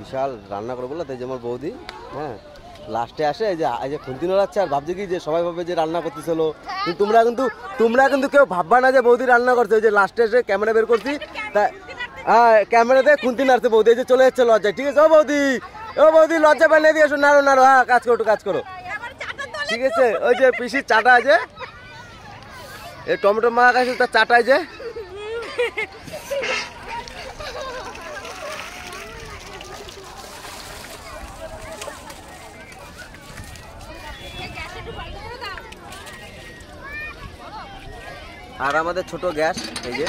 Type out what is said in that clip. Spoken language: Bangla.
বিশাল রান্না করে বললো তাই যে আমার বৌদি। হ্যাঁ, লাস্টে আসে এই যে খুন্তি নড়াচ্ছে আর ভাবছে কি যে সবাই ভাবে যে রান্না করতেছিল, কিন্তু তোমরা কিন্তু কেউ ভাববা না যে বৌদি রান্না করছে। ওই যে লাস্টে এসে ক্যামেরা বের করছি, তা হ্যাঁ ক্যামেরাতে খুন্তি নাড়ছে বৌদি, এই যে চলে যাচ্ছে লজ্জায়। ঠিক আছে ও বৌদি লজ্জা বানিয়ে দিয়ে এসো, নাড়ো হ্যাঁ কাজ করো। ঠিক আছে, ওই যে পিসির চাটা আছে, এই টমেটো মাখা খাইছে তার চাটা যে। আর আমাদের ছোট গ্যাস এই যে।